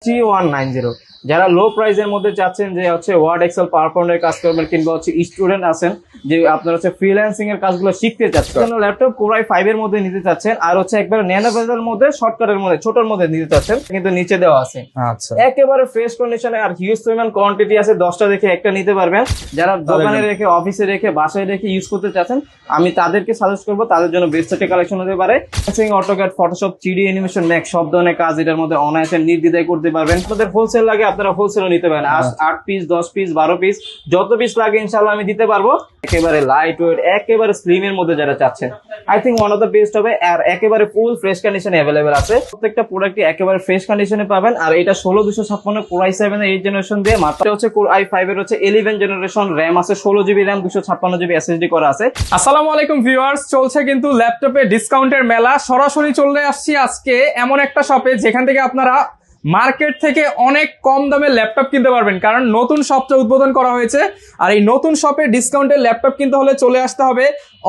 3190। যারা লো প্রাইসের মধ্যে চাচ্ছেন যে হচ্ছে ওয়ার্ড এক্সেল পাওয়ার পয়েন্টের কাজ করবেন কিংবা হচ্ছে স্টুডেন্ট আছেন যে আপনার হচ্ছে ফ্রিল্যান্সিং এর কাজগুলো শিখতে চাচ্ছেন, ল্যাপটপ Core i5 এর মধ্যে নিতে চাচ্ছেন আর হচ্ছে একবারে ন্যানো বেজের মধ্যে শর্টকাটের মধ্যে ছোটর মধ্যে নিতে চাচ্ছেন, কিন্তু নিচে দেওয়া আছে। আচ্ছা, একেবারে ফ্রেশ কন্ডিশনে আর হিউজ পরিমাণ কোয়ান্টিটি আছে, 10টা দেখে একটা নিতে পারবেন। যারা দোকানে রেখে অফিসে রেখে বাসায় রেখে ইউজ করতে চাচ্ছেন আমি তাদেরকে সাজেস্ট করবো, তাদের জন্য বেস্ট একটা কালেকশন হতে পারে। AutoCAD, Photoshop, 3D animation, max সব ধরনের কাজ এটার মধ্যে অনায়াসে নির্দ্বিধায় করতে পারবেন। আপনাদের হোলসেল লাগে আপনারা হোলসেলও নিতে পারেন, 8 পিস 10 পিস 12 পিস যত পিস লাগে ইনশাআল্লাহ আমি দিতে পারবো। একেবারে লাইট ওয়েট একেবারে স্লিম এর মধ্যে যারা চাচ্ছেন I think one of the best হবে। আর একেবারে ফুল ফ্রেশ কন্ডিশনে অ্যাভেলেবেল আছে, প্রত্যেকটা প্রোডাক্টই একেবারে ফ্রেশ কন্ডিশনে পাবেন। আর এটা 16256 Core i7 এর 8 জেনারেশন দিয়ে মাত্র হচ্ছে Core i5 এর হচ্ছে 11 জেনারেশন, র্যাম আছে 16GB র্যাম, 256GB SSD করা আছে। আসসালামু আলাইকুম ভিউয়ার্স, চলছে কিন্তু ল্যাপটপে ডিসকাউন্টের মেলা। সরাসরি চলে আসছি আজকে এমন একটা শপে যেখান থেকে আপনারা মার্কেট থেকে অনেক কম দামে ল্যাপটপ কিনতে পারবেন, কারণ নতুন শপটা উদ্বোধন করা হয়েছে। আর এই নতুন শপে ডিসকাউন্টের ল্যাপটপ কিনতে হলে চলে আসতে হবে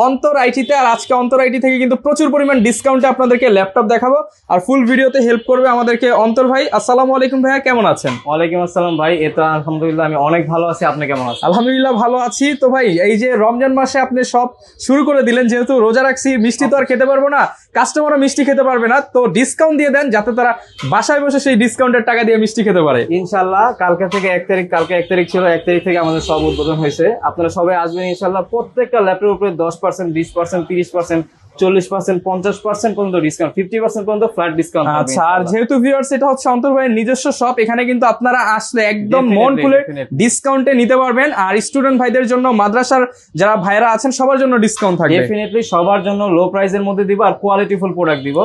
অন্তর আইটিতে। আর আজকে অন্তর আইটি থেকে কিন্তু প্রচুর পরিমাণ ডিসকাউন্টে আপনাদেরকে ল্যাপটপ দেখাবো, আর ফুল ভিডিওতে হেল্প করবে আমাদেরকে অন্তর ভাই। আসসালামু আলাইকুম ভাইয়া, কেমন আছেন? ওয়ালাইকুম আসসালাম ভাই, এটা আলহামদুলিল্লাহ আমি অনেক ভালো আছি, আপনি কেমন আছেন? আলহামদুলিল্লাহ ভালো আছি। তো ভাই এই যে রমজান মাসে আপনি সব শুরু করে দিলেন, যেহেতু রোজা রাখছি মিষ্টি তো আর খেতে পারবো না, কাস্টমারও মিষ্টি খেতে পারবে না, তো ডিসকাউন্ট দিয়ে দেন যাতে তারা বাসায় বসে সেই ডিসকাউন্টের টাকা দিয়ে মিষ্টি খেতে পারে। ইনশাআল্লাহ কালকে থেকে 1 তারিখ, কালকে 1 তারিখ ছিল, 1 তারিখ থেকে আমাদের সব উদ্বোধন হয়েছে। আপনারা সবাই আসবেন ইনশাআল্লাহ। প্রত্যেকটা ল্যাপটপের উপরে 10%, 20%, 30%, 40%, 50% পর্যন্ত ডিসকাউন্ট, 50% পর্যন্ত ফ্ল্যাট ডিসকাউন্ট। আচ্ছা, আর যেহেতু ভিউয়ার্স এটা হচ্ছে অন্তর ভাইয়ের নিজস্ব শপ, এখানে কিন্তু আপনারা আসলে একদম মন খুলে ডিসকাউন্টে নিতে পারবেন। আর স্টুডেন্ট ভাইদের জন্য, মাদ্রাসার যারা ভাইরা আছেন সবার জন্য ডিসকাউন্ট থাকবে। ডেফিনেটলি সবার জন্য লো প্রাইসের মধ্যে দিব আর কোয়ালিটিফুল প্রোডাক্ট দিব।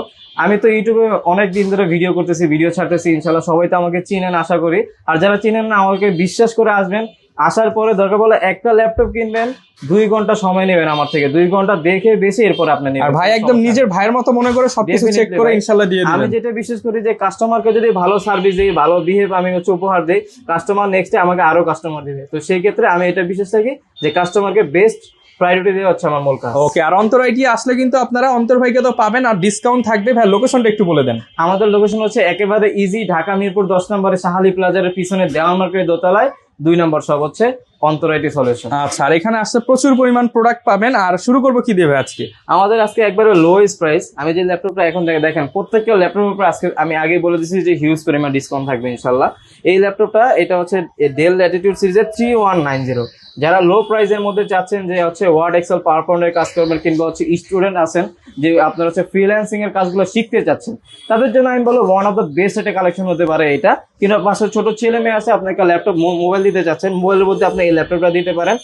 আমি তো ইউটিউবে অনেক দিন ধরে ভিডিও করতেছি, ভিডিও ছাড়তেছি, ইনশাআল্লাহ সবাই তো আমাকে চিনেন আশা করি। আর যারা চিনেন না আমাকে বিশ্বাস করে আসবেন, আসার পরে দরকার বলে একটা ল্যাপটপ কিনবেন, 2 ঘন্টা সময় নেবেন আমার থেকে, 2 ঘন্টা দেখে বেশি এরপর আপনি নেবেন। আর ভাই একদম নিজের ভাইয়ের মতো মনে করে সবকিছু চেক করে ইনশাআল্লাহ দিয়ে দিবেন। আমি যেটা বিশেষ করি যে কাস্টমারকে যদি ভালো সার্ভিস দিই, ভালো বিহেভ আমি হচ্ছে উপহার দিই, কাস্টমার নেক্সটে আমাকে আরো কাস্টমার দিবে। তো সেই ক্ষেত্রে আমি এটা বিশেষ থাকি যে কাস্টমারকে বেস্ট প্রায়োরিটি দেওয়া হচ্ছে আমার মূল কাজ। ওকে, আর অন্তর আইটি আসলে কিন্তু আপনারা অন্তর ভাইকে তো পাবেন আর ডিসকাউন্ট থাকবে। ভাই লোকেশনটা একটু বলে দেন। আমাদের লোকেশন হচ্ছে একেবারে ইজি, ঢাকা মিরপুর 10 নম্বরে শাহালি প্লাজারের পিছনে দেওয়ান মার্কেটের দোতলায় 2 নম্বর শপ হচ্ছে অন্তর আইটি সলিউশন। আচ্ছা, আর এখানে আসলে প্রচুর পরিমাণ প্রোডাক্ট পাবেন। আর শুরু করবো কি দেবে আজকে? আমাদের আজকে একবারে লোয়েস্ট প্রাইস। আমি যে ল্যাপটপটা এখন দেখেন, প্রত্যেকটা ল্যাপটপের উপর আজকে আমি আগে বলে দিচ্ছি যে হিউজ পরিমাণ ডিসকাউন্ট থাকবে ইনশাল্লাহ। এই ল্যাপটপটা এটা হচ্ছে ডেল ল্যাটিটিউড সিরিজের 3190। যারা লো প্রাইসের মধ্যে চাচ্ছেন যে হচ্ছে ওয়ার্ড এক্সেল পাওয়ার পয়েন্টের কাজ করবেন কিংবা হচ্ছে স্টুডেন্ট আছেন যে আপনার হচ্ছে ফ্রিল্যান্সিং এর কাজগুলো শিখতে চাচ্ছেন, তাদের জন্য আমি বলবো ওয়ান অফ দ্য বেস্ট একটা কালেকশন হতে পারে এটা। কিন্তু পাশে ছোট ছেলে মেয়ে আছে, আপনাকে ল্যাপটপ মোবাইল দিতে চাচ্ছেন, মোবাইলের মধ্যে আপনি এই ল্যাপটপটা দিতে পারেন।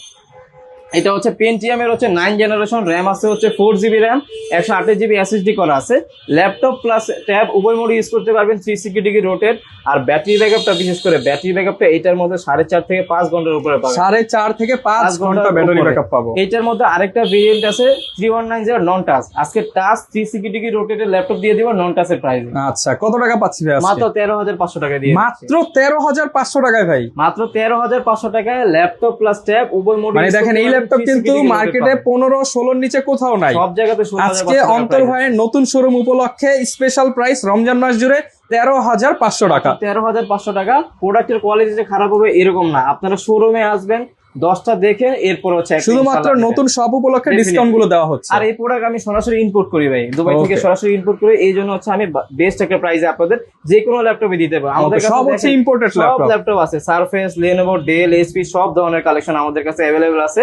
এটা হচ্ছে পেন্টিয়াম এর হচ্ছে 9 জেনারেশন, র্যাম আছে হচ্ছে 4GB র্যাম, 128GB SSD করা আছে। ল্যাপটপ প্লাস ট্যাব উভয় মোড ইউজ করতে পারবেন, 360 ডিগ্রি রোটেট। আর ব্যাটারি ব্যাকআপটা, বিশেষ করে ব্যাটারি ব্যাকআপটা এটার মধ্যে 4.5 থেকে 5 ঘন্টার উপরে পাবেন। 4.5 থেকে 5 ঘন্টা ব্যাটারি ব্যাকআপ পাবো। এটার মধ্যে আরেকটা ভেরিয়েন্ট আছে 3190 নন টাচ। আজকে টাচ 360 ডিগ্রি রোটেটের ল্যাপটপ দিয়ে দিব নন টাচের প্রাইস। আচ্ছা, কত টাকা পাচ্ছি ভাই? মাত্র 13,500 টাকা দিয়ে। মাত্র 13,500 টাকায় ভাই? মাত্র 13,500 টাকায় ল্যাপটপ প্লাস ট্যাব উভয় মোড। মানে দেখেন এই ল্যাপটপ কিন্তু মার্কেটে 15-16 নিচে কোথাও নাই, সব জায়গাতে। আজকে অন্তর ভাইয়ের নতুন শোরুম উপলক্ষে স্পেশাল প্রাইস রমজান মাস জুড়ে 13,500 টাকা। 13,500 টাকা। প্রোডাক্টের কোয়ালিটি যে খারাপ হবে এরকম না, আপনারা শোরুমে আসবেন, 10টা দেখে এরপর হচ্ছে শুধুমাত্র নতুন সব উপলক্ষে ডিসকাউন্ট গুলো দেওয়া হচ্ছে। আর এই প্রোডাক্ট আমি সরাসরি ইম্পোর্ট করি ভাই, দুবাই থেকে সরাসরি ইম্পোর্ট করি। এই জন্য হচ্ছে আমি বেস্ট একটা প্রাইসে আপনাদের যে কোনো ল্যাপটপে দিতে পারবো। আমাদের কাছে সব হচ্ছে ইম্পোর্টেড ল্যাপটপ আছে, সারফেস, লেনোভো, ডেল, এইচপি সব ধরনের কালেকশন আমাদের কাছে অ্যাভেলেবল আছে।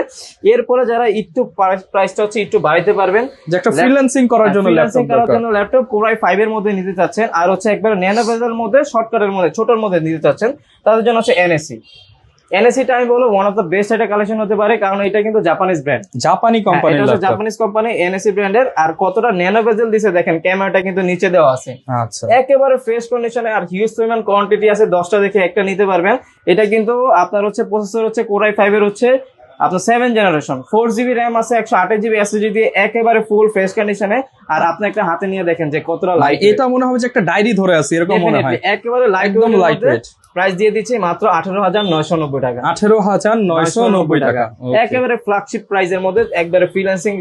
এরপরে যারা একটু প্রাইসটা হচ্ছে একটু বাড়াইতে পারবেন, যে একটা ফ্রিল্যান্সিং করার জন্য ল্যাপটপ Core i5 এর মধ্যে নিতে চাচ্ছেন আর হচ্ছে একবার ন্যানো বেজের মধ্যে শর্টকাটের মধ্যে ছোটর মধ্যে নিতে চাচ্ছেন, তাদের জন্য হচ্ছে এনএসিটা আমি বলবো ওয়ান অফ দ্য বেস্ট একটা কালেকশন হতে পারে, কারণ এটা কিন্তু জাপানিজ ব্র্যান্ড, জাপানি কোম্পানি, জাপানিজ কোম্পানি এনএসি ব্র্যান্ডের। আর কতটা ন্যানো বেজেল দিছে দেখেন, ক্যামেরাটা কিন্তু নিচে দেওয়া আছে। আচ্ছা, একেবারে ফ্রেশ কন্ডিশনে আর হিউজ পরিমাণ কোয়ান্টিটি আছে, 10টা দেখে একটা নিতে পারবেন। এটা কিন্তু আপনার হচ্ছে প্রসেসর হচ্ছে Core i5 এর হচ্ছে আপনার 7 জেনারেশন, 4GB র্যাম আছে, 128GB SSD দিয়ে একেবারে ফুল ফ্রেশ কন্ডিশনে। আর আপনি একটা হাতে নিয়ে দেখেন যে কতটা লাইট। এটা মনে হবে যে একটা ডায়েরি ধরে আছে এরকম মনে হয়, একেবারে লাইট ওয়েট। প্রাইস দিয়ে দিচ্ছি মাত্র 18,990 টাকা। 18,990 টাকা। একেবারে ফ্ল্যাগশিপ প্রাইজের মধ্যে, একবারে ফ্রিল্যান্সিং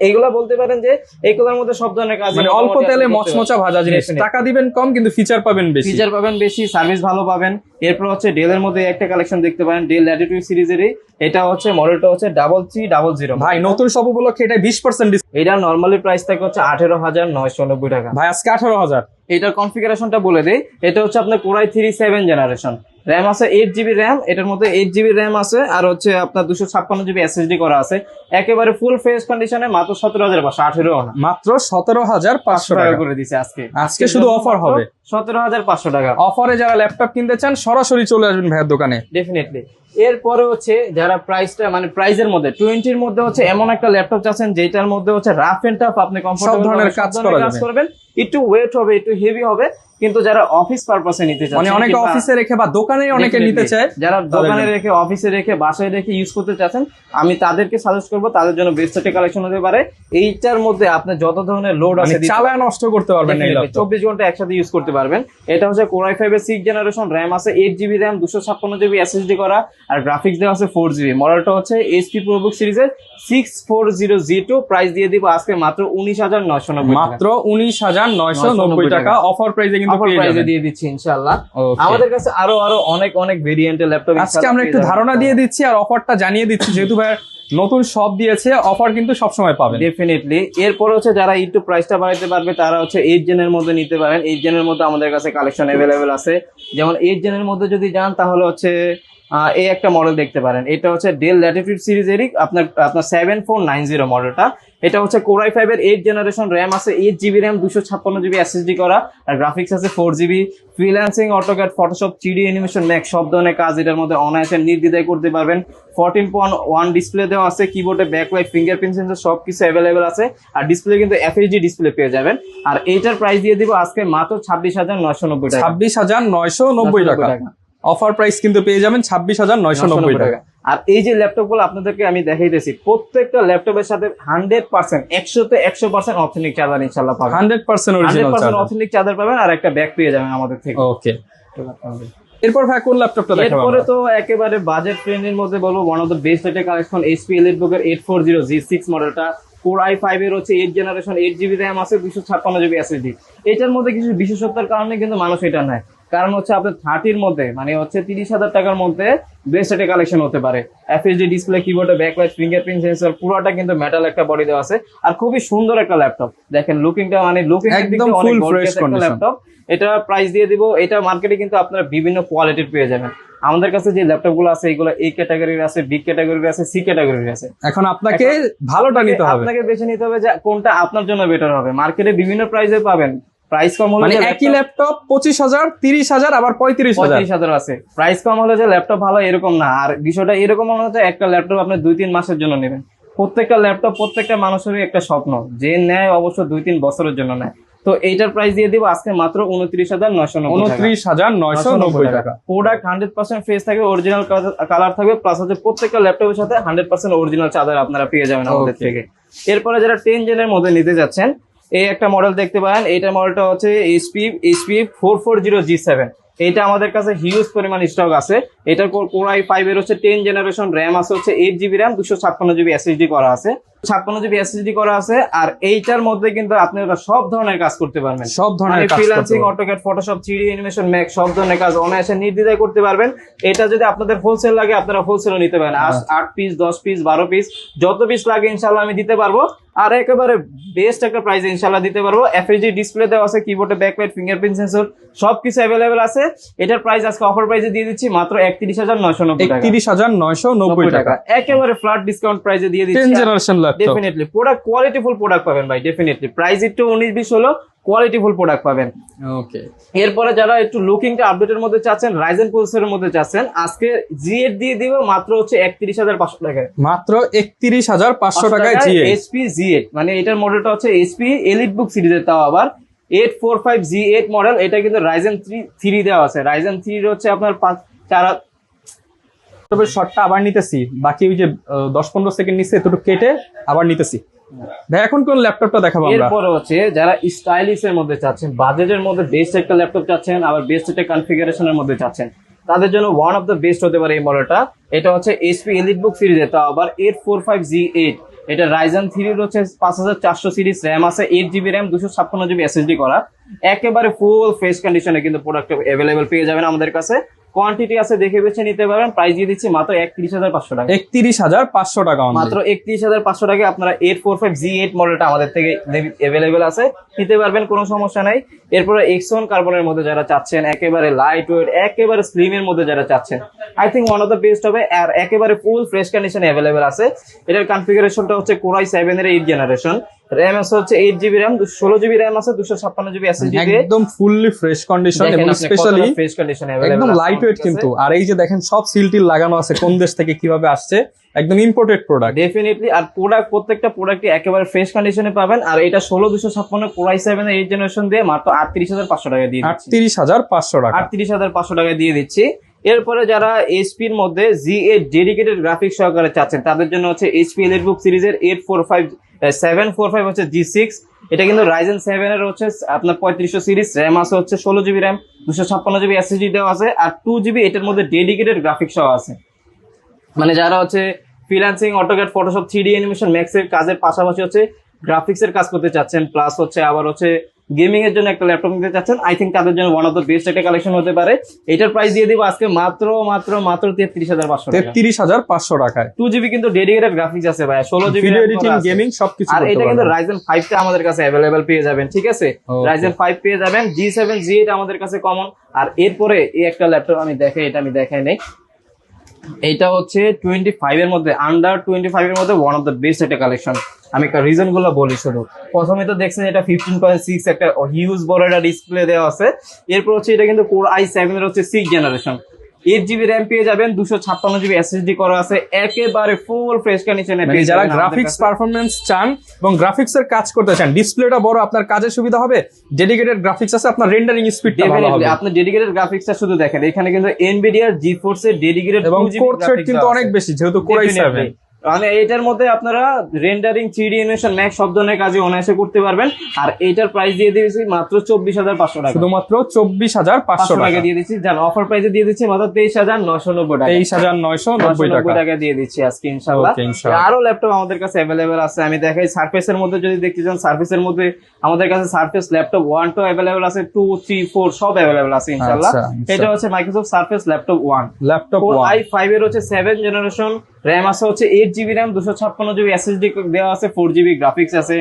এইগুলা বলতে পারেন যে এইগুলোর মধ্যে সব ধরনের কাজ, মানে অল্প তেলে মচমচা ভাজা জিনিস, টাকা দিবেন কম কিন্তু ফিচার পাবেন বেশি। ফিচার পাবেন বেশি, সার্ভিস ভালো পাবেন। এরপর হচ্ছে ডেলের মধ্যে একটা কালেকশন দেখতে পারেন, ডেল ল্যাটিটিউড সিরিজেরই। এটা হচ্ছে মডেলটা হচ্ছে 3300। ভাই নতুন সব উপলক্ষে এটা 20% ডিসকাউন্ট। এটা নরমালি প্রাইস থাকে হচ্ছে 18,990 টাকা। ভাই আজকে 18,000। এটার কনফিগারেশনটা বলে দেই, এটা হচ্ছে আপনার কোরাই 3 7 জেনারেশন, র্যাম আছে 8GB র্যাম, এটার মধ্যে 8GB র্যাম আছে, আর হচ্ছে আপনার 256GB SSD করা আছে। একেবারে ফুল ফ্রেশ কন্ডিশনে মাত্র 17,500, 18 না, মাত্র 17,500 টাকা করে দিছে আজকে। আজকে শুধু অফার হবে 17,500 টাকা। অফারে যারা ল্যাপটপ কিনতে চান সরাসরি চলে আসবেন ভাইয়ের দোকানে। ডেফিনেটলি। এরপরে হচ্ছে যারা প্রাইসটা মানে প্রাইজের মধ্যে 20-র মধ্যে হচ্ছে এমন একটা ল্যাপটপ চাচ্ছেন যেটার মধ্যে হচ্ছে রাফ এন্ড টাফ আপনি কমফোর্টেবল সব ধরনের কাজ করা যাবে, করবেন, একটু ওয়েট হবে, একটু হেভি হবে, কিন্তু যারা অফিস পারপাসে নিতে চাচ্ছেন, মানে অনেকে অফিসে রেখে বা দোকানে অনেকে নিতে চায়, যারা দোকানে রেখে, অফিসে রেখে, বাসায় রেখে ইউজ করতে চাচ্ছেন, আমি তাদেরকে সাজেস্ট করবো, তাদের জন্য বেস্ট একটা কালেকশন হতে পারে। এইটার মধ্যে আপনি যত ধরনের লোড আছে চালায় নষ্ট করতে পারবেন, 24 ঘন্টা একসাথে ইউজ করতে পারবেন। এটা হচ্ছে কোরাই 5 6 জেনারেশন, র্যাম আছে 8GB র্যাম, 256GB SSD করা, আর গ্রাফিক্স দেওয়া আছে 4GB। মডেলটা হচ্ছে এইচপি প্রোবুক সিরিজের 640G2। প্রাইস দিয়ে দিব আজকে মাত্র 19,990 টাকা। মাত্র 19,990 টাকা অফার প্রাইসে কিন্তু পেয়ে যাবেন, দিয়ে দিচ্ছি ইনশাআল্লাহ। আমাদের কাছে আরো অনেক ভেরিয়েন্টের ল্যাপটপ আজকে আমরা একটু ধারণা দিয়ে দিচ্ছি আর অফারটা জানিয়ে দিচ্ছি, যেহেতু ভাই নতুন শপ দিয়েছে, অফার কিন্তু সবসময় পাবেন। ডেফিনেটলি। এরপর হচ্ছে যারা একটু প্রাইসটা বাড়াইতে পারবে তারা হচ্ছে 8 জেনের মধ্যে নিতে পারেন। 8 জেনের মধ্যে আমাদের কাছে কালেকশন অ্যাভেলেবেল আছে। যেমন 8 জেনের মধ্যে যদি যান তাহলে হচ্ছে এই একটা মডেল দেখতে পারেন। এটা হচ্ছে ডেল ল্যাটিটিউড সিরিজেরই আপনার 7490 মডেলটা। এটা হচ্ছে কোরাই 5 এর 8 জেনারেশন, র্যাম আছে 8GB র্যাম, 256GB SSD করা, আর গ্রাফিক্স আছে 4GB। Freelancing, AutoCAD, Photoshop, 3D animation, max সব ধরনের কাজ এটার মধ্যে অনায়াসে নির্দ্বিধায় করতে পারবেন। 14.1 ডিসপ্লে দেওয়া আছে, কিবোর্ডে ব্যাকলাইট, ফিঙ্গারপ্রিন্ট সেন্সর সবকিছু অ্যাভেলেবেল আছে, আর ডিসপ্লে কিন্তু FHD ডিসপ্লে পেয়ে যাবেন। আর এইটার প্রাইস দিয়ে দিব আজকে মাত্র 26,990 টাকা। 26,990 টাকা অফার প্রাইস কিন্তু পেয়ে যাবেন 26,990 টাকা। আর এই যে ল্যাপটপ গুলো আপনাদেরকে আমি দেখাইতেছি, প্রত্যেকটা ল্যাপটপের সাথে 100% 100% অথেন্টিক চার্জার ইনশাআল্লাহ পাবেন। 100% অরিজিনাল চার্জার, অথেন্টিক চার্জার পাবেন, আর একটা ব্যাগ পেয়ে যাবেন আমাদের থেকে। ওকে। এরপর ভাই কোন ল্যাপটপটা দেখাবো? এরপরে তো একেবারে বাজেট ফ্রেন্ডলির মধ্যে বলবো ওয়ান অফ দ্য বেস্ট একটা কালেকশন, HP EliteBook এর 840G6 মডেলটা। কোরাই 5 এর হচ্ছে 8 জেনারেশন, 8GB র্যাম আছে, 256GB SSD। এটার মধ্যে কিছু বিশেষত্বের কারণে কিন্তু মানুষ এটা নেয়, কারণ হচ্ছে আপনার 30-র মধ্যে মানে হচ্ছে 30,000 টাকার মধ্যে বেস্ট একটা কালেকশন হতে পারে। FHD ডিসপ্লে, কিবোর্ডে ব্যাকলাইট, ফিঙ্গারপ্রিন্ট সেন্সর, পুরোটা কিন্তু মেটাল একটা বডি দেওয়া আছে, আর খুবই সুন্দর একটা ল্যাপটপ। দেখেন লুকিংটা, মানে লুকিং একদম ফুল ফ্রেশ কন্ডিশন ল্যাপটপ। এটা প্রাইস দিয়ে দিব, এটা মার্কেটে কিন্তু আপনারা বিভিন্ন কোয়ালিটির পেয়ে যাবেন। আমাদের কাছে যে ল্যাপটপ গুলো আছে এগুলো A ক্যাটাগরির আছে, B ক্যাটাগরির আছে, C ক্যাটাগরির আছে। এখন আপনাকে ভালোটা নিতে হবে, আপনাকে বেছে নিতে হবে যে কোনটা আপনার জন্য বেটার হবে। মার্কেটে বিভিন্ন প্রাইসে পাবেন, প্রাইস কম হলে মানে একই ল্যাপটপ 25,000, 30,000, আবার 35,000 আছে। প্রাইস কম হলে যে ল্যাপটপ ভালো এরকম না। আর বিষয়টা এরকম মনে হচ্ছে একটা ল্যাপটপ আপনি 2-3 মাসের জন্য নেবেন। প্রত্যেকটা ল্যাপটপ প্রত্যেকটা মানুষেরই একটা স্বপ্ন, যে নেয় অবশ্য 2-3 বছরের জন্য নেয়। তো এইটার প্রাইস দিয়ে দিব আজকে মাত্র 29,990 টাকা। প্রোডাক্ট 100% ফ্রেশ থাকবে, অরিজিনাল কালার থাকবে, প্লাস হচ্ছে প্রত্যেকটা ল্যাপটপের সাথে 100% অরিজিনাল চার্জার আপনারা পেয়ে যাবেন আমাদের থেকে। এরপরে যারা 10 জেনের মধ্যে নিতে যাচ্ছেন, এই একটা মডেল দেখতে পারেন। এইটা মডেলটা হচ্ছে HP 440G7। এটা আমাদের কাছে হিউজ পরিমাণ স্টক আছে। এটা কোরাই 5 এর হচ্ছে 10 জেনারেশন, র্যাম আছে হচ্ছে 8GB র্যাম, 256GB SSD করা আছে, 56GB SSD করা আছে। আর এইটার মধ্যে কিন্তু আপনারা সব ধরনের কাজ করতে পারবেন, সব ধরনের কাজ, freelancing, AutoCAD, Photoshop, 3D animation, max সব ধরনের কাজ অনায়াসে নির্দ্বিধায় করতে পারবেন। এটা যদি আপনাদের হোলসেল লাগে আপনারা হোলসেলও নিতে পারেন। 8 পিস, 10 পিস, 12 পিস, যত পিস লাগে ইনশাআল্লাহ আমি দিতে পারবো। আর একেবারে বেস্ট একটা প্রাইসে ইনশাআল্লাহ দিতে পারবো। FHD ডিসপ্লে দেওয়া আছে, কিবোর্ডে ব্যাকলাইট, ফিঙ্গারপ্রিন্ট সেন্সর সবকিছু অ্যাভেলেবেল আছে। এটার প্রাইস আজকে অফার প্রাইসে দিয়ে দিচ্ছি মাত্র 31,990 টাকা। 31,990 টাকা একেবারে ফ্ল্যাট ডিসকাউন্ট প্রাইসে দিয়ে দিচ্ছি। 10 generation laptop, definitely product qualityful product পাবেন ভাই। ডেফিনেটলি প্রাইস একটু 19-20 হলো, কোয়ালিটিফুল প্রোডাক্ট পাবেন। ওকে। এরপরে যারা একটু লুকিংটা আপডেটের মধ্যে চাচ্ছেন, রাইজেন প্রসেসরের মধ্যে চাচ্ছেন, আজকে G8 দিয়ে দিব মাত্র হচ্ছে 31,500 টাকায়। মাত্র 31,500 টাকায় HP G8, মানে এটার মডেলটা হচ্ছে HP EliteBook সিরিজের, তাও আবার 845G8 মডেল। এটা কিন্তু রাইজেন 3 দেওয়া আছে। রাইজেন 3 হচ্ছে আপনার 4 তবে শর্টটা আবার নিতেছি, বাকি ওই যে 10-15 সেকেন্ড নিচ্ছে এতটুকু কেটে আবার নিতেছি। ভাই এখন কোন ল্যাপটপটা দেখাবো আমরা? এরপরে হচ্ছে যারা স্টাইলিশ এর মধ্যে চাচ্ছেন, বাজেটের মধ্যে বেস্ট একটা ল্যাপটপ চাচ্ছেন, আবার বেস্ট একটা কনফিগারেশনের মধ্যে চাচ্ছেন, তাদের জন্য ওয়ান অফ দ্য বেস্ট হতে পারে এই মডেলটা। এটা হচ্ছে এইচপি এলিটবুক সিরিজের, তাও আবার 845G8। এটা রাইজেন 3 হচ্ছে 5400 সিরিজ, র্যাম আছে 8GB র্যাম, 256GB SSD করা। একেবারে ফুল ফ্রেশ কন্ডিশনে কিন্তু প্রোডাক্ট অ্যাভেলেবেল পেয়ে যাবেন আমাদের কাছে। কোয়ান্টিটি আছে, দেখে বেছে নিতে পারবেন। প্রাইস দিয়ে দিচ্ছি মাত্র 31,500 টাকা। 31,500 টাকা মাত্র 31,500 টাকায় আপনারা 845G8 মডেলটা আমাদের থেকে অ্যাভেলেবেল আছে, নিতে পারবেন, কোনো সমস্যা নাই। এরপরে X1 কার্বনের মধ্যে যারা চাচ্ছেন, একেবারে লাইট ওয়েট, একেবারে স্লিম এর মধ্যে যারা চাচ্ছেন, I think one of the best হবে। আর একেবারে ফুল ফ্রেশ কন্ডিশনে অ্যাভেলেবেল আছে। এটার কনফিগারেশনটা হচ্ছে Core i7 এর 8th জেনারেশন, র্যাম আছে হচ্ছে 8GB র্যাম, 16GB র্যাম আছে, 256GB SSD দিয়ে একদম ফুললি ফ্রেশ কন্ডিশন এবং স্পেশালি ফ্রেশ কন্ডিশনে একদম লাইট ওয়েট কিন্তু। আর এই যে দেখেন সব সিলটিল লাগানো আছে, কোন দেশ থেকে কিভাবে আসছে, একদম ইম্পোর্টেড প্রোডাক্ট ডেফিনেটলি। আর প্রত্যেকটা প্রোডাক্টই একেবারে ফ্রেশ কন্ডিশনে পাবেন। আর এটা 16256 Core i7 এর 8th জেনারেশন দিয়ে মাত্র 38,500 টাকা দিয়ে দিচ্ছি। 38,500 টাকা, 38,500 টাকা দিয়ে দিচ্ছি। এরপরে যারা এইচপির মধ্যে G8 ডেডিকেটেড গ্রাফিক্স সহকারে চাচ্ছেন, তাদের জন্য হচ্ছে এইচপি এলিটবুক সিরিজের 745 হচ্ছে G6। এটা কিন্তু রাইজেন 7 এর হচ্ছে আপনার 3500 সিরিজ, র্যাম আছে হচ্ছে 16GB র্যাম, 256GB SSD দেওয়া আছে, আর 2GB এটার মধ্যে ডেডিকেটেড গ্রাফিক্স সহ আছে। মানে যারা হচ্ছে freelancing, AutoCAD, Photoshop, 3D animation, ম্যাক্সের কাজের পাশাপাশি হচ্ছে গ্রাফিক্সের কাজ করতে চাচ্ছেন, প্লাস হচ্ছে আবার হচ্ছে গেমিং এর জন্য একটা ল্যাপটপ নিতে চাচ্ছেন, আই থিঙ্ক তাদের জন্য ওয়ান অফ দ্য বেস্ট একটা কালেকশন হতে পারে। এটার প্রাইস দিয়ে দিব আজকে মাত্র 33,500 টাকা। 33,500 টাকায় 2GB কিন্তু ডেডিকেটেড গ্রাফিক্স আছে ভাই, 16GB ভিডিও এডিটিং, গেমিং সবকিছু আর করতে এটা কিন্তু পারবেন। রাইজেন 5 টা আমাদের কাছে অ্যাভেলেবেল পেয়ে যাবেন, ঠিক আছে? Okay. রাইজেন 5 পেয়ে যাবেন, G7 G8 আমাদের কাছে কমন। আর এরপরে এই একটা ল্যাপটপ আমি দেখাই, এটা আমি দেখাই নাই, এটা হচ্ছে 25 এর মধ্যে, আন্ডার 25 এর মধ্যে ওয়ান অফ দ্য বেস্ট একটা কালেকশন। আমি রিজন গুলো বলি শুধু। প্রথমে তো দেখছেন এটা 15.6 একটা হিউজ বড় একটা ডিসপ্লে দেওয়া আছে। এরপর হচ্ছে এটা কিন্তু Core i7 এর হচ্ছে 6th জেনারেশন, 8GB র্যাম পেয়ে যাবেন, 256GB SSD করা আছে, একেবারে ফুল ফ্রেশ কন্ডিশনে পেয়ে যারা যাবেন। গ্রাফিক্স পারফরম্যান্স চান এবং গ্রাফিক্স এর কাজ করতে চান, ডিসপ্লেটা বড়, আপনার কাজের সুবিধা হবে, ডেডিকেটেড গ্রাফিক্স আছে, আপনার রেন্ডারিং স্পিডটা ভালো হবে। আপনি ডেডিকেটেড গ্রাফিক্সটা শুধু দেখেন, এখানে কিন্তু Nvidia GeForce এর ডেডিকেটেড এবং কোর থ্রেড কিন্তু অনেক বেশি, যেহেতু Core i7। মানে এটার মধ্যে আপনারা রেন্ডারিং, 3D অ্যানিমেশন, ম্যাক্স সব ধরনের কাজে অনায়াসে করতে পারবেন। আর এটার প্রাইস দিয়ে দিয়েছি মাত্র 24,500 টাকা, শুধুমাত্র 24,500 টাকা দিয়ে দিচ্ছি। জান অফার প্রাইসে দিয়ে দিচ্ছি মাত্র 23,990 টাকা, 23,990 টাকা দিয়ে দিচ্ছি আজকে ইনশাআল্লাহ। Okay, ইনশাআল্লাহ। আরো ল্যাপটপ আমাদের কাছে অ্যাভেলেবেল আছে, আমি দেখাই। সারফেসের মধ্যে যদি দেখতে চান, সারফেসের মধ্যে আমাদের কাছে সারফেস ল্যাপটপ 1 2 অ্যাভেলেবেল আছে, 2 3 4 সব অ্যাভেলেবেল আছে ইনশাআল্লাহ। আচ্ছা, এটা হচ্ছে Microsoft surface laptop 1, laptop Core i5 এর হচ্ছে 7th জেনারেশন, র্যাম আছে হচ্ছে 8GB র্যাম, 256GB SSD দেওয়া আছে, 4GB গ্রাফিক্স আছে।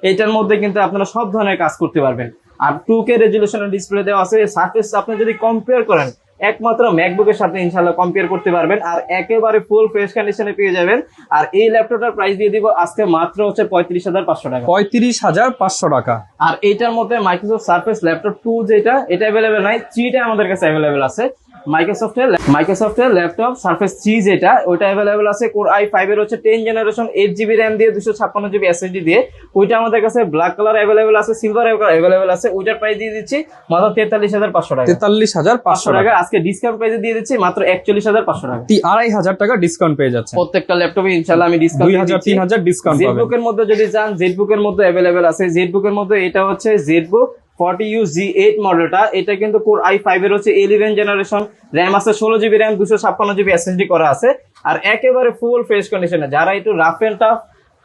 এটার মধ্যে কিন্তু আপনারা সব ধরনের কাজ করতে পারবেন। আর 2K রেজুলেশনের ডিসপ্লে দেওয়া আছে। সারফেস আপনি যদি কম্পেয়ার করেন একমাত্র ম্যাকবুকের সাথে ইনশাআল্লাহ কম্পেয়ার করতে পারবেন, আর একেবারে ফুল ফ্রেশ কন্ডিশনে পেয়ে যাবেন। আর এই ল্যাপটপটার প্রাইস দিয়ে দিব আজকে মাত্র হচ্ছে 35,500 টাকা। 35,500 টাকা। আর এইটার মধ্যে মাইক্রোসফট সারফেস ল্যাপটপ 2 যেটা, এটা অ্যাভেলেবেল নাই, 3টা আমাদের কাছে অ্যাভেলেবেল আছে। মাইক্রোসফটের ল্যাপটপ সারফেস 3 যেটা, ওইটা অ্যাভেলেবেল আছে। Core i5 এর হচ্ছে 10th জেনারেশন, 8GB র্যাম দিয়ে, 256GB SSD দিয়ে, ওইটা আমাদের কাছে ব্ল্যাক কালার অ্যাভেলেবেল আছে, সিলভার অ্যাভেলেবেল আছে। ওইটার প্রাইস দিয়ে দিচ্ছি মাত্র 43,500 টাকা। 43,500 টাকা আজকে ডিসকাউন্ট প্রাইসে দিয়ে দিচ্ছি মাত্র 41,500 টাকা। 2,500 টাকা ডিসকাউন্ট পেয়ে যাচ্ছে প্রত্যেকটা ল্যাপটপে ইনশাআল্লাহ আমি ডিসকাউন্ট 2,000-3,000 ডিসকাউন্ট পাবেন। জেটবুকের মধ্যে যদি চান, জেটবুকের মধ্যে অ্যাভেলেবেল আছে। জেটবুকের মধ্যে এটা হচ্ছে জেটবুক 40U G8 মডেলটা, এটা কিন্তু Core i5 এর হচ্ছে 11th জেনারেশন, র্যাম আছে 16GB র্যাম, 256GB SSD করা আছে। আর একেবারে ফুল ফ্রেশ কন্ডিশনে, যারা একটু রাফ এন্ড টাফ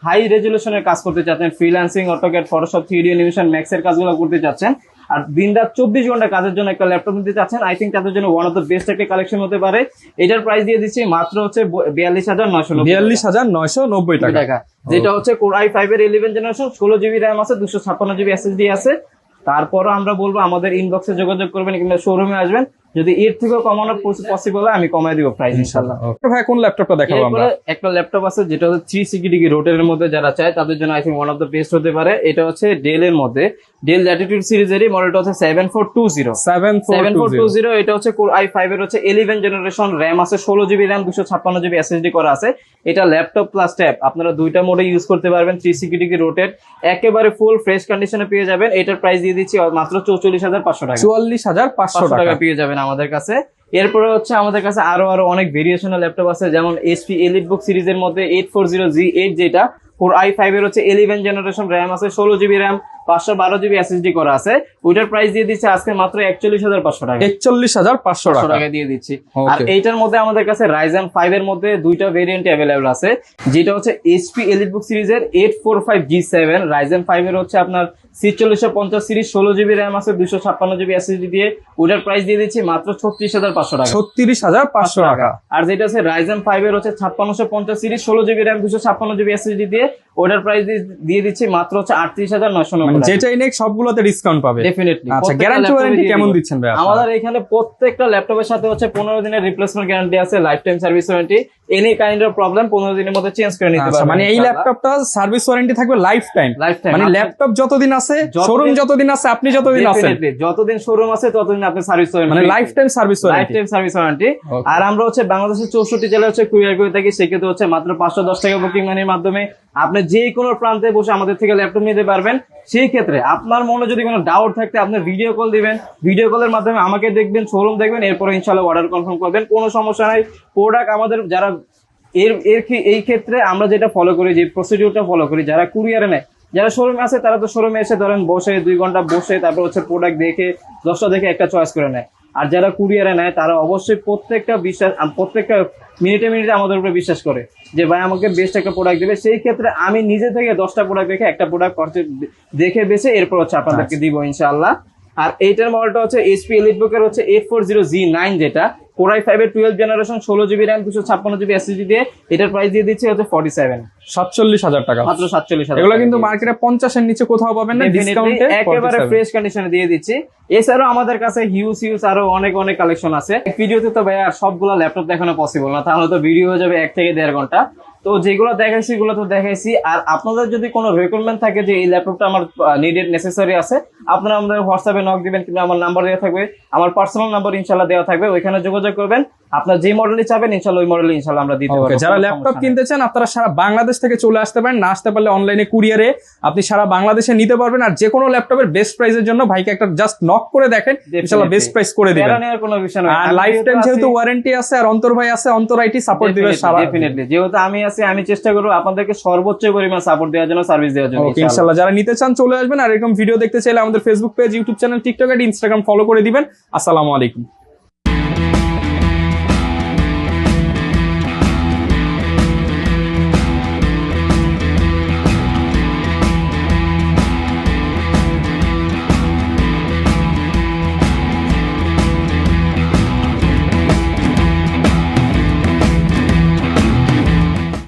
হাই রেজুলেশনের কাজ করতে চাচ্ছেন, freelancing, AutoCAD, Photoshop, 3D animation, ম্যাক্সের কাজগুলো করতে চাচ্ছেন, আর দিনরাত 24 ঘন্টা কাজের জন্য একটা ল্যাপটপ নিতে চাচ্ছেন, আই থিঙ্ক তাদের জন্য ওয়ান অফ দ্য বেস্ট একটা কালেকশন হতে পারে। এটার প্রাইস দিয়ে দিচ্ছি মাত্র হচ্ছে 42,990 টাকা, যেটা হচ্ছে Core i5 এর 11th জেনারেশন, 16GB র্যাম আছে, 256GB SSD আছে। তারপরও আমরা বলবো আমাদের ইনবক্সে যোগাযোগ করবেন কিংবা শোরুমে আসবেন, যদি এর থেকেও কমানো পসিবল হয় আমি কমাই দিব প্রাইস ইনশাআল্লাহ। ভাই কোন ল্যাপটপটা দেখাবো আমরা? একটা ল্যাপটপ আছে যেটা হচ্ছে 360 ডিগ্রি রোটেটের মধ্যে, যারা চায় তাদের জন্য I think one of the best হতে পারে। এটা হচ্ছে ডেল এর মধ্যে, ডেল ল্যাটিটিউড সিরিজেরই মডেলটা হচ্ছে 7420। এটা হচ্ছে Core i5 এর হচ্ছে 11th জেনারেশন, র্যাম আছে 16GB র্যাম, 256GB SSD করা আছে। এটা ল্যাপটপ প্লাস ট্যাব আপনারা দুইটা মোডে ইউজ করতে পারবেন, 360 ডিগ্রি রোটেট, একেবারে ফুল ফ্রেশ কন্ডিশনে পেয়ে যাবেন। এটার প্রাইস দিয়ে দিচ্ছি মাত্র 44,500 টাকা। 44,500 টাকা পেয়ে যাবেন আমাদের কাছে। এরপরে হচ্ছে আমাদের কাছে আরো অনেক ভেরিয়েশনাল ল্যাপটপ আছে, যেমন এইচপি এলিটবুক সিরিজের মধ্যে 840G8 যেটা Core i5 এর হচ্ছে 11th জেনারেশন, র্যাম আছে 16GB র্যাম, 512 জিবি এসএসডি করা আছে, ওইটার প্রাইস দিয়ে দিচ্ছে আজকে মাত্র 41,500 টাকা। 41,500 টাকা দিয়ে দিচ্ছি। Okay. আর এইটার মধ্যে আমাদের কাছে Ryzen 5 এর মধ্যে দুইটা ভেরিয়েন্ট অ্যাভেলেবল আছে, যেটা হচ্ছে HP EliteBook সিরিজের 845G7, Ryzen 5 এর হচ্ছে আপনার 4650 সিরিজ, 16 জিবি র্যাম আছে, 256 জিবি এসএসডি দিয়ে, ওটার প্রাইস দিয়ে দিচ্ছি মাত্র 36,500 টাকা। 36,500 টাকা। আর যেটা হচ্ছে Ryzen 5 এর হচ্ছে 5650 series, 16 GB RAM, 256 GB SSD দিয়ে, ওটার প্রাইস দিয়ে দিচ্ছি মাত্র হচ্ছে 38,990 টাকা। যেটাই নেক সবগুলোতে ডিসকাউন্ট পাবে ডেফিনেটলি। আচ্ছা, গ্যারান্টি ওয়ারেন্টি কেমন দিচ্ছেন ভাই? আমাদের এখানে প্রত্যেকটা ল্যাপটপের সাথে হচ্ছে 15 দিনের রিপ্লেসমেন্ট গ্যারান্টি আছে, life time service warranty, any kind of problem 15 দিনের মধ্যে চেঞ্জ করে নিতে পারবেন। মানে এই ল্যাপটপটা সার্ভিস ওয়ারেন্টি থাকবে লাইফ টাইম। মানে ল্যাপটপ যতদিন আছে, শোরুম যতদিন আছে, আপনি যতদিন আছেন, যতদিন শোরুম আছে ততদিন আপনি সার্ভিস ওয়ারেন্টি, মানে life time service life warranty. Time service warranty. আর আমরা হচ্ছে বাংলাদেশের 64 জেলায় হচ্ছে কুরিয়ার করে থাকি, সেক্ষেত্রে হচ্ছে মাত্র 510 টাকা বুকিং মানির মাধ্যমে আপনি যে কোনো প্রান্তে বসে আমাদের থেকে ল্যাপটপ নিতে পারবেন। সেই ক্ষেত্রে আপনার মনে যদি কোনো ডাউট থাকে, আপনি ভিডিও কল দিবেন, ভিডিও কলের মাধ্যমে আমাকে দেখবেন, শোরুম দেখবেন, এরপরে ইনশাআল্লাহ অর্ডার কনফার্ম করবেন, কোনো সমস্যা নাই। প্রোডাক্ট আমাদের যারা এই ক্ষেত্রে আমরা যেটা ফলো করি, যে প্রসিডিউরটা ফলো করি, যারা কুরিয়ারে নেয়, যারা শোরুমে আছে তারা তো শোরুমে এসে ধরেন বসে 2 ঘন্টা বসে তারপর হচ্ছে প্রোডাক্ট দেখে 10টা দেখে একটা চয়েস করে নেয়। আর যারা কুরিয়ারে নেয় তারা অবশ্যই প্রত্যেকটা মিনিটে মিনিটে আমাদের উপরে বিশ্বাস করে যে ভাই আমাকে বেস্ট একটা প্রোডাক্ট দেবে। সেই ক্ষেত্রে আমি নিজে থেকে 10টা প্রোডাক্ট দেখে একটা প্রোডাক্ট দেখে বেছে এরপর হচ্ছে আপনাদেরকে দিব ইনশাআল্লাহ। আর এইটার মডেলটা হচ্ছে HP EliteBook এর হচ্ছে 840G9, যেটা Core i5 এর 12 generation, 16 GB RAM, 256 GB SSD দিয়ে, এটার প্রাইস দিয়ে দিচ্ছে হচ্ছে 47,000 টাকা, মাত্র 47,000। এগুলো কিন্তু মার্কেটে 50 এর নিচে কোথাও পাবেন না, ডিসকাউন্টে একেবারে ফ্রেশ কন্ডিশনে দিয়ে দিচ্ছি। এছাড়াও আমাদের কাছে হিউজ আরো অনেক কালেকশন আছে। ভিডিওতে তো ভাই আর সবগুলো ল্যাপটপ দেখানো পসিবল না, তাহলে তো ভিডিও হয়ে যাবে 1 থেকে 1.5 ঘন্টা। তো যেগুলো দেখাইছি এগুলো তো দেখাইছি। আর আপনাদের যদি কোনো রিকোয়ারমেন্ট থাকে যে এই ল্যাপটপটা আমার নিডেড নেসেসারি আছে, আপনারা আমাদের হোয়াটসঅ্যাপে নক দিবেন, কিংবা আমার নাম্বার দেওয়া থাকবে, আমার পার্সোনাল নাম্বার ইনশাআল্লাহ দেওয়া থাকবে, ওইখানে যোগাযোগ করবেন। আপনার যে মডেলই চাবেন ইনশাআল্লাহ ওই মডেলই ইনশাআল্লাহ আমরা দিতে পারবো। যারা ল্যাপটপ কিনতে চান আপনারা সারা বাংলাদেশ থেকে চলে আসতে পারেন, না আসতে পারলে অনলাইনে কুরিয়ারে আপনি সারা বাংলাদেশে নিতে পারবেন। আর যে কোনো ল্যাপটপের বেস্ট প্রাইসের জন্য ভাইকে একটা জাস্ট নক করে দেখেন, ইনশাআল্লাহ বেস্ট প্রাইস করে দিবেন। এর নেওয়ার কোনো বিষয় নয়। আর লাইফ টাইম যেহেতু ওয়ারেন্টি আছে, আর অন্তর ভাই আছে, অন্তর আইটি সাপোর্ট দিবে সারা। ডেফিনেটলি, যেহেতু আমি আছি, আমি চেষ্টা করব আপনাদেরকে সর্বোচ্চ পরিমাণ সাপোর্ট দেওয়ার জন্য, সার্ভিস দেওয়ার জন্য ইনশাআল্লাহ। যারা নিতে চান চলে আসবেন। আর এরকম ভিডিও দেখতে চাইলে আমাদের Facebook page, YouTube channel, TikTok আর ইনস্টাগ্রাম ফলো করে দিবেন। আসসালামু আলাইকুম।